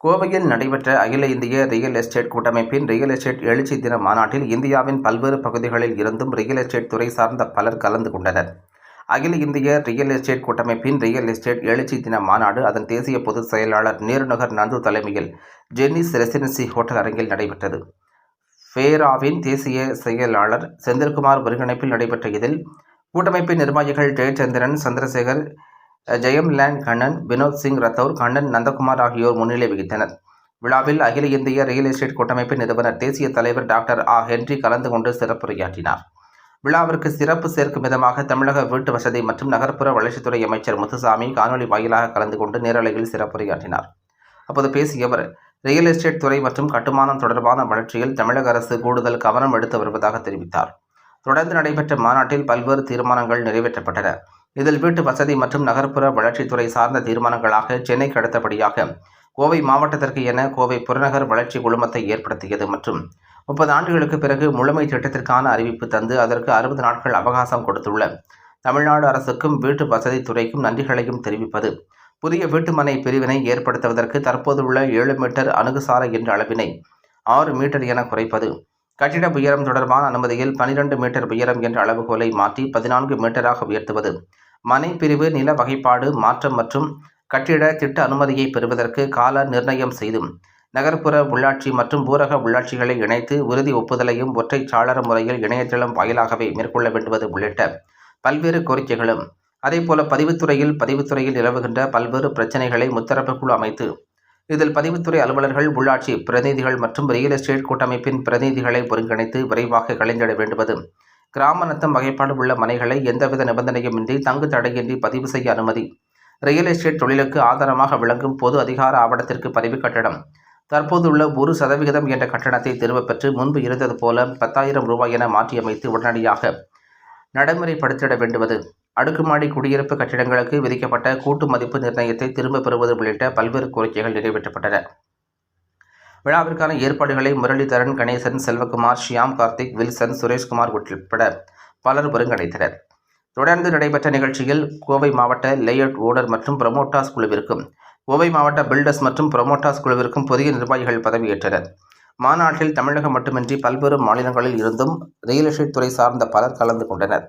கோவையில் நடைபெற்ற அகில இந்திய ரியல் எஸ்டேட் கூட்டமைப்பின் ரியல் எஸ்டேட் எழுச்சி தின மாநாட்டில் இந்தியாவின் பல்வேறு பகுதிகளில் இருந்தும் ரியல் எஸ்டேட் துறை சார்ந்த பலர் கலந்து கொண்டனர். அகில இந்திய ரியல் எஸ்டேட் கூட்டமைப்பின் ரியல் எஸ்டேட் எழுச்சி தின மாநாடு அதன் தேசிய பொதுச் செயலாளர் நேருநகர் நந்து தலைமையில் ஜென்னிஸ் ரெசிடென்சி ஹோட்டல் அரங்கில் நடைபெற்றது. ஃபேராவின் தேசிய செயலாளர் செந்தில்குமார் ஒருங்கிணைப்பில் நடைபெற்ற இதில் கூட்டமைப்பின் நிர்வாகிகள் ஜெயச்சந்திரன், சந்திரசேகர், ஜெயம்லேண்ட் கண்ணன், வினோத் சிங் ரத்தோர், கண்ணன் நந்தகுமார் ஆகியோர் முன்னிலை வகித்தனர். விழாவில் அகில இந்திய ரியல் எஸ்டேட் கூட்டமைப்பின் நிறுவனர் தேசிய தலைவர் டாக்டர் ஹென்றி கலந்து கொண்டு சிறப்புரையாற்றினார். விழாவிற்கு சிறப்பு சேர்க்கும் விதமாக தமிழக வீட்டு வசதி மற்றும் நகர்ப்புற வளர்ச்சித்துறை அமைச்சர் முத்துசாமி காணொலி வாயிலாக கலந்து கொண்டு நேரலையில் சிறப்புரையாற்றினார். அப்போது பேசிய அவர், ரியல் எஸ்டேட் துறை மற்றும் கட்டுமானம் தொடர்பான வளர்ச்சியில் தமிழக அரசு கூடுதல் கவனம் எடுத்து வருவதாக தெரிவித்தார். தொடர்ந்து நடைபெற்ற மாநாட்டில் பல்வேறு தீர்மானங்கள் நிறைவேற்றப்பட்டன. இதில் வீட்டு வசதி மற்றும் நகர்ப்புற வளர்ச்சித்துறை சார்ந்த தீர்மானங்களாக சென்னைக்கு அடுத்தபடியாக கோவை மாவட்டத்திற்கு என கோவை புறநகர் வளர்ச்சி குழுமத்தை ஏற்படுத்தியது மற்றும் 30 ஆண்டுகளுக்கு பிறகு முழுமை திட்டத்திற்கான அறிவிப்பு தந்து அதற்கு 60 நாட்கள் அவகாசம் கொடுத்துள்ள தமிழ்நாடு அரசுக்கும் வீட்டு வசதி துறைக்கும் நன்றிகளையும் தெரிவிப்பது, புதிய வீட்டுமனை பிரிவினை ஏற்படுத்துவதற்கு தற்போதுள்ள 7 மீட்டர் அணுகுசாலை என்ற அளவினை 6 மீட்டர் என குறைப்பது, கட்டிட உயரம் தொடர்பான அனுமதியில் 12 மீட்டர் உயரம் என்ற அளவுகோலை மாற்றி 14 மீட்டராக உயர்த்துவது, மனை பிரிவு நில வகைப்பாடு மாற்றம் மற்றும் கட்டிட திட்ட அனுமதியை பெறுவதற்கு கால நிர்ணயம் செய்தும் நகர்ப்புற உள்ளாட்சி மற்றும் ஊரக உள்ளாட்சிகளை இணைத்து உறுதி ஒப்புதலையும் ஒற்றை சாளர முறையில் இணையதளம் வாயிலாகவே மேற்கொள்ள வேண்டுவது உள்ளிட்ட பல்வேறு கோரிக்கைகளும், அதேபோல பதிவுத்துறையில் நிலவுகின்ற பல்வேறு பிரச்சினைகளை முத்தரப்பு குழு அமைத்து இதில் பதிவுத்துறை அலுவலர்கள், உள்ளாட்சி பிரதிநிதிகள் மற்றும் ரியல் எஸ்டேட் கூட்டமைப்பின் பிரதிநிதிகளை ஒருங்கிணைத்து விரைவாக கலைந்திட வேண்டுவது, கிராம நத்தம் வகைப்பாடு உள்ள மனைகளை எந்தவித நிபந்தனையுமின்றி தங்கு தடையின்றி பதிவு செய்ய அனுமதி, ரியல் எஸ்டேட் தொழிலுக்கு ஆதாரமாக விளங்கும் பொது அதிகார ஆவணத்திற்கு பதிவு கட்டணம் தற்போதுள்ள 1% என்ற கட்டணத்தை திரும்பப் பெற்று முன்பு இருந்தது போல 10,000 ரூபாய் என மாற்றியமைத்து உடனடியாக நடைமுறைப்படுத்திட வேண்டுவது, அடுக்குமாடி குடியிருப்பு கட்டிடங்களுக்கு விதிக்கப்பட்ட கூட்டு மதிப்பு நிர்ணயத்தை திரும்பப் பெறுவது உள்ளிட்ட பல்வேறு கோரிக்கைகள் நிறைவேற்றப்பட்டன. விழாவிற்கான ஏற்பாடுகளை முரளிதரன், கணேசன், செல்வகுமார், ஷியாம், கார்த்திக், வில்சன், சுரேஷ்குமார் உட்பட பலர் ஒருங்கிணைத்தனர். தொடர்ந்து நடைபெற்ற நிகழ்ச்சியில் கோவை மாவட்ட லேஅவுட் ஓனர் மற்றும் புரமோட்டாஸ் குழுவிற்கும், கோவை மாவட்ட பில்டர்ஸ் மற்றும் புரமோட்டாஸ் குழுவிற்கும் புதிய நிர்வாகிகள் பதவியேற்றனர். மாநாட்டில் தமிழகம் மட்டுமின்றி பல்வேறு மாநிலங்களில் இருந்தும் ரியல் எஸ்டேட் துறை சார்ந்த பலர் கலந்து கொண்டனர்.